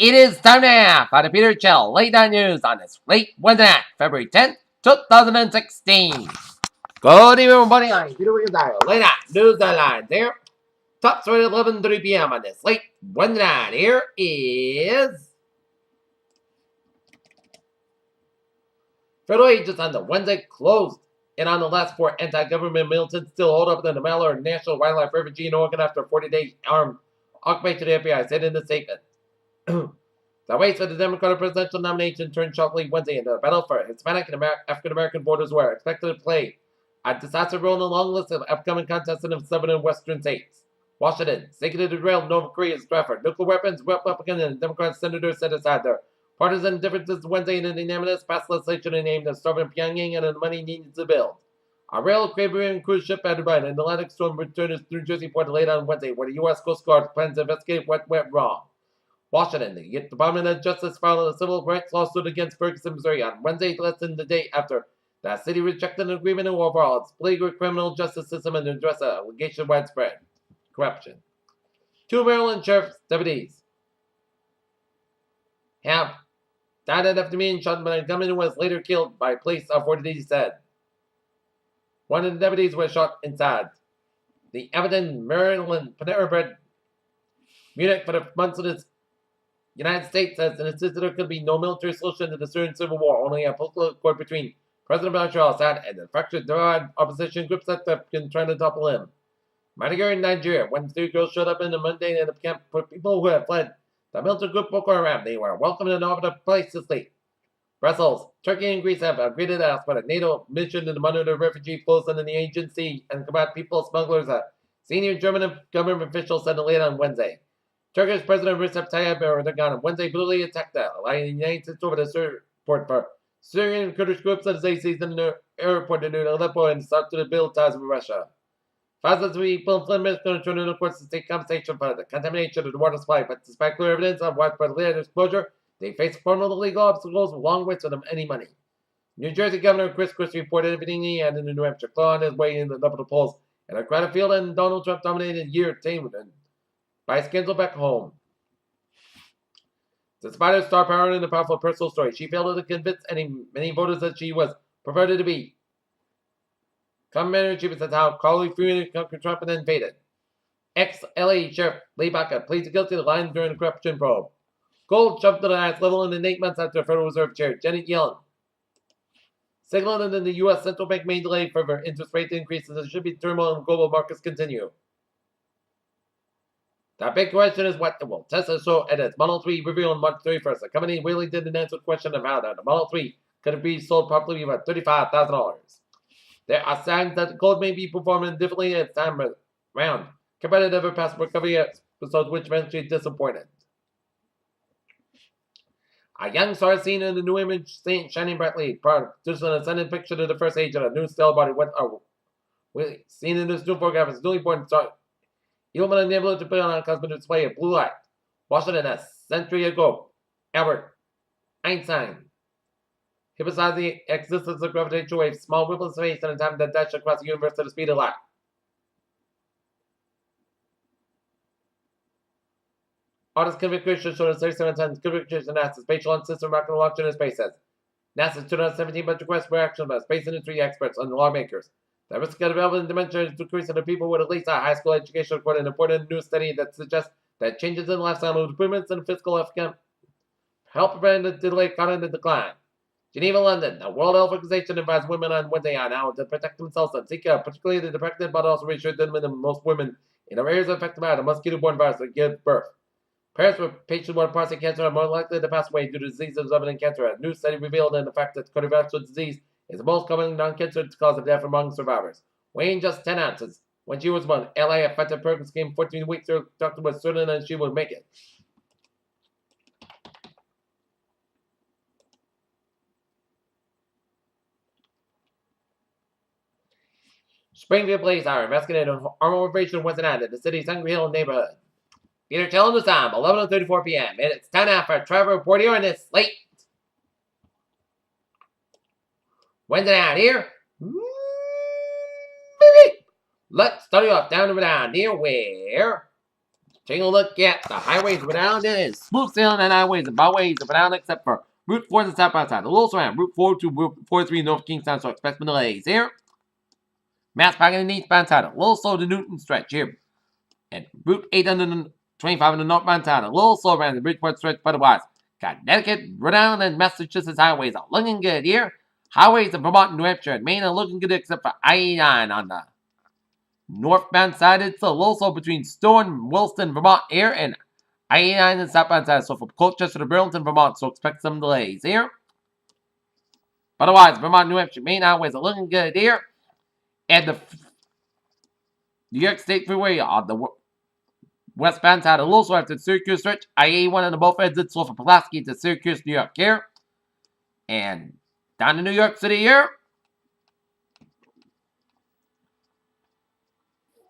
It is time now for the Peter Chill Late Night News on this late Wednesday night, February 10th, 2016. Good evening, everybody. I'm Peter Wiggins. Late Night News Headlines here. Top story at 11:30 p.m. on this late Wednesday night. Here is federal agents on the Wednesday closed in on the last four anti-government militants still hold up in the Malheur National Wildlife Refuge in Oregon after a 40-day armed occupation, the FBI said in a statement. The race for the Democratic presidential nomination turned sharply Wednesday into a battle for Hispanic and African-American voters who are expected to play a decisive role in a long list of upcoming contests in the southern and western states. Washington, seeking to derail North Korea's threat for nuclear weapons, Republican and Democrat senators set aside their partisan differences Wednesday in an unanimous passed legislation named the Starving Pyongyang and the money needed to build. A rail Caribbean cruise ship headed by an Atlantic storm returned to New Jersey port late on Wednesday, where the U.S. Coast Guard plans to investigate what went wrong. Washington, the Department of Justice filed a civil rights lawsuit against Ferguson, Missouri on Wednesday, less than the day after the city rejected an agreement to overhaul its legal criminal justice system and address the allegation of widespread corruption. Two Maryland sheriff's deputies have died after being shot by a gunman who was later killed by police, authorities said. One of the deputies was shot inside the Aberdeen, Maryland Panera Bread Munich for the months of this United States says and insisted there could be no military solution to the Syrian civil war, only a political accord between President Bashar al-Assad and the fractured opposition groups that have been trying to topple him. Madigar in Nigeria, when three girls showed up in the Monday in the camp for people who had fled the militant group Boko Haram. They were welcomed and offered a place to sleep. Brussels, Turkey, and Greece have agreed to ask for a NATO mission to monitor refugee flows under the agency and combat people smugglers, a senior German government official said late on Wednesday. Turkish President Recep Tayyip Erdogan on Wednesday brutally attacked the United States over the support for Syrian Kurdish groups as they seized the airport in Aleppo and sought to build ties with Russia. Thousands of people in Flint, Michigan turned into courts to take compensation for the contamination of the water supply, but despite clear evidence of widespread lead exposure, they face formidable legal obstacles along with them any money. New Jersey Governor Chris Christie reported everything he had in the New Hampshire claw on his way in the double polls, and a crowded field and Donald Trump dominated year tamed by scandal back home. Despite her star power and a powerful personal story, she failed to convince many voters that she was preferred to be. Commander in Chief says how Carly Freeman conquered Trump and then faded. Ex-LA Sheriff Lee Baca pleaded guilty to lying during the corruption probe. Gold jumped to the highest level in 8 months after Federal Reserve Chair Janet Yellen signaling that the U.S. Central Bank may delay further interest rate increases and should be turmoil in global markets continue. The big question is what will Tesla show at its Model 3 reveal on March 31st. The company really didn't answer the question of how the Model 3 could be sold properly for $35,000. There are signs that the Gold may be performing differently at time round compared to ever past recovery episodes, which eventually disappointed. A young star seen in the new image shining brightly, producing a stunning picture of the first age of a new stellar body. What are we seen in this new photograph is newly born star. Even unable to put on a cosmic display of blue light. Washington a century ago. Albert Einstein hypothesized the existence of gravitational waves, small ripples of space, and a time that dash across the universe at the speed of light. Artist configuration showed us 37 times configuration of NASA's Spatial System rocket launch into space says. NASA's 2017 budget request for action by space industry experts and lawmakers. The risk of development dimension is decreasing to people with at least a high school education, according to an important new study that suggests that changes in lifestyle improvements and physical outcome help prevent the delay cognitive decline. Geneva, London. The World Health Organization advised women on Wednesday on how to protect themselves and seek care, particularly the pregnant, but also reassure them that most women in areas affected by the mosquito-borne virus that give birth. Parents with patients with prostate cancer are more likely to pass away due to diseases other than cancer. A new study revealed in the fact that cardiovascular disease is the most common non-cancer cause of death among survivors. Weighing just 10 ounces. When she was born, LA affected Perkins came 14 weeks. Her doctor was certain that she would make it. Springfield police are investigating an armed operation Wednesday night at the city's Hungry Hill neighborhood. Peter, tell them the time, 11:34 p.m. And it's time now for Trevor Report here on this late Wednesday night here. Let's start you off down over down here where Taking a look at the highways around it is smooth sailing and highways and byways around except for Route 4 and southbound side. A little surround Route 4 to Route 43 North Kingstown, so expect some delays here. Mass parking in the eastbound side. A little slow to Newton stretch here. And Route 825 on the northbound side. A little slow around the Bridgeport stretch otherwise. Connecticut, Rhode Island, and Massachusetts highways are looking good here. Highways in Vermont, New Hampshire, and Maine are looking good except for I-89 on the northbound side. It's a little slow between Stowe and Williston, Vermont here, and I-89 and southbound side. So from Colchester to Burlington, Vermont, so expect some delays here. Otherwise, Vermont, New Hampshire, Maine highways are looking good here. And the New York State Freeway on the westbound side, a little slow after the Syracuse stretch. I-81 on the both ends, it's slow from Pulaski to Syracuse, New York here. And down to New York City here.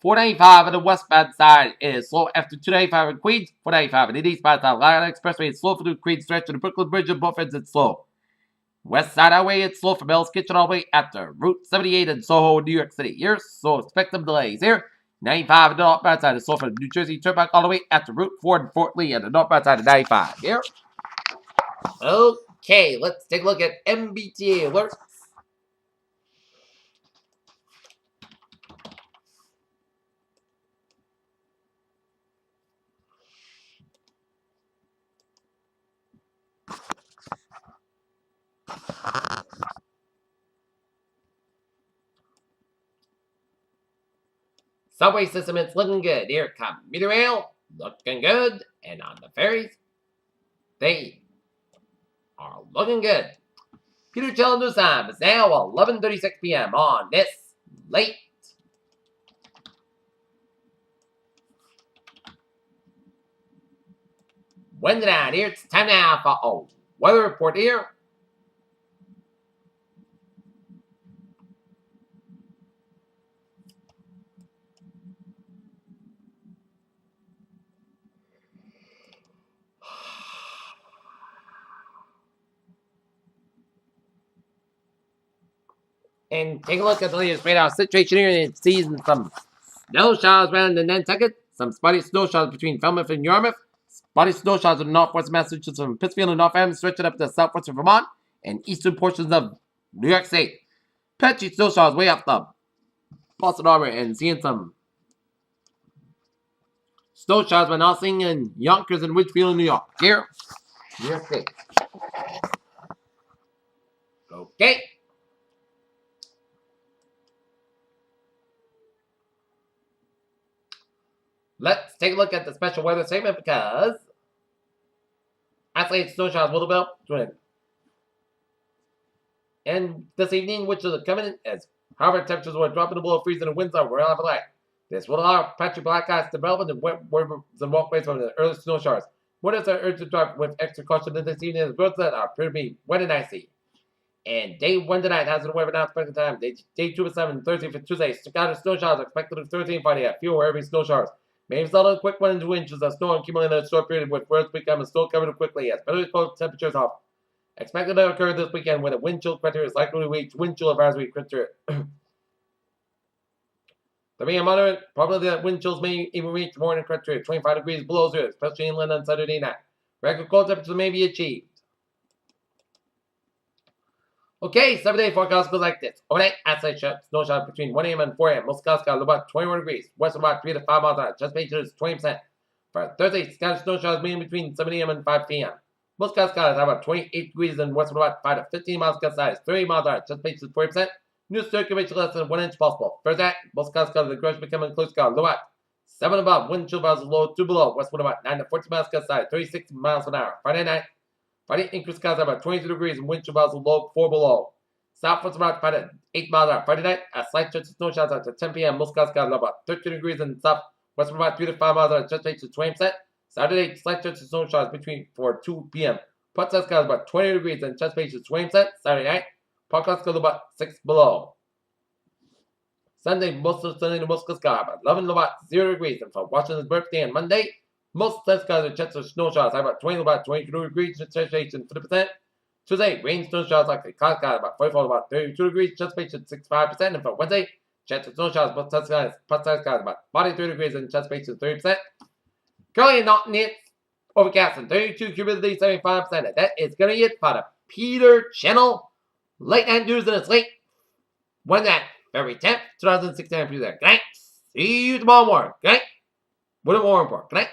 495 on the westbound side is slow after 295 in Queens. 495 on the eastbound side. Line Expressway is slow for the Queens stretch to the Brooklyn Bridge on both ends, it's slow. West Side Highway, it's slow from Bell's Kitchen all the way after Route 78 in Soho, New York City here, so expect some delays here. 95 on the northbound side is slow from New Jersey Turnpike all the way after Route 4 and Fort Lee on the northbound side of 95 here. Okay, let's take a look at MBTA alerts. Subway system, it's looking good. Here, commuter rail, looking good. And on the ferries, they are looking good. Peter Chell News Time is now 11:36 p.m. on this late Wednesday night. Here, it's time now for a weather report here. And take a look at the latest radar situation here and seeing some snow showers around the Nantucket, some spotty snow showers between Falmouth and Yarmouth, spotty snow showers in northwest Massachusetts from Pittsfield and Northampton, stretching up to southwest of Vermont and eastern portions of New York State. Patchy snow showers way up the Boston Harbor and seeing some snow showers we're now seeing in Yonkers and Ridgefield, New York. Here, New York State. Okay. Let's take a look at the special weather statement because isolated snow showers will develop during and this evening, which is coming in as however temperatures will drop below freezing and winds are relatively light. This will allow patchy black ice development and wet rivers and walkways from the early snow showers. Windows are urged to drive with extra caution this evening as roads that are appear to be wet and icy. And day 1 tonight has the weather now expected time. Day 2 and 7, Thursday for Tuesday. Scattered snow showers expected on Thursday and Friday at fewer heavy snow showers. Maybe a quick 1 to 2 inches of snow accumulating in a short period with roads becoming snow covered quickly as very cold temperatures off. Expected to occur this weekend when a wind chill factor is likely to reach wind chill advisory factor. The being moderate, probably that wind chills may even reach morning temperature 25 degrees below zero, especially inland on Saturday night. Record cold temperatures may be achieved. Okay, 7-day forecast goes like this. Overnight, outside snow showers between 1 a.m. and 4 a.m. Most skies got about 21 degrees. West about 3 to 5 miles an hour. Chesapeake is 20%. For Thursday, scattered snow showers between 7 a.m. and 5 p.m. Most skies got about 28 degrees and west about 5 to 15 miles gust size. 30 miles an hour. Chesapeake is 40%. New circulation less than 1 inch possible. Thursday, most skies got the gross becoming close sky. Low at 7 above. Wind chill values low 2 below. West wind about 9 to 14 miles gust size. 36 miles an hour. Friday night, increased skies about 22 degrees and wind chill values low 4 below. Southwest about 5 to 8 miles an hour. Friday night, a slight chance of snow showers after 10 p.m. Most skies got about 13 degrees and south. West about 3 to 5 miles an hour. Chesapeake is 20%. Saturday, slight chance of snow showers between 4 2 p.m. Port skies about 20 degrees and Chesapeake is 20%. Saturday night, Port skies about 6 below. Sunday, most of Sunday, the most skies about 11 about 0 degrees. And for Washington's birthday on Monday, most skies are chance of snow showers about 20 about 22 degrees. Chesapeake is 50%. Tuesday, rain snow showers likely. Clouds got about 44 about 32 degrees. Chesapeake is 65%. And for Wednesday, chance of snow showers, most skies about 43 degrees and Chesapeake is 30%. Currently not in it. Overcast and 32, humidity 75%. That is going to it for the Peter Channel Late Night News in its late. When that February 10th, 2016. Good night. See you tomorrow morning. Good night. What a more important. Good night.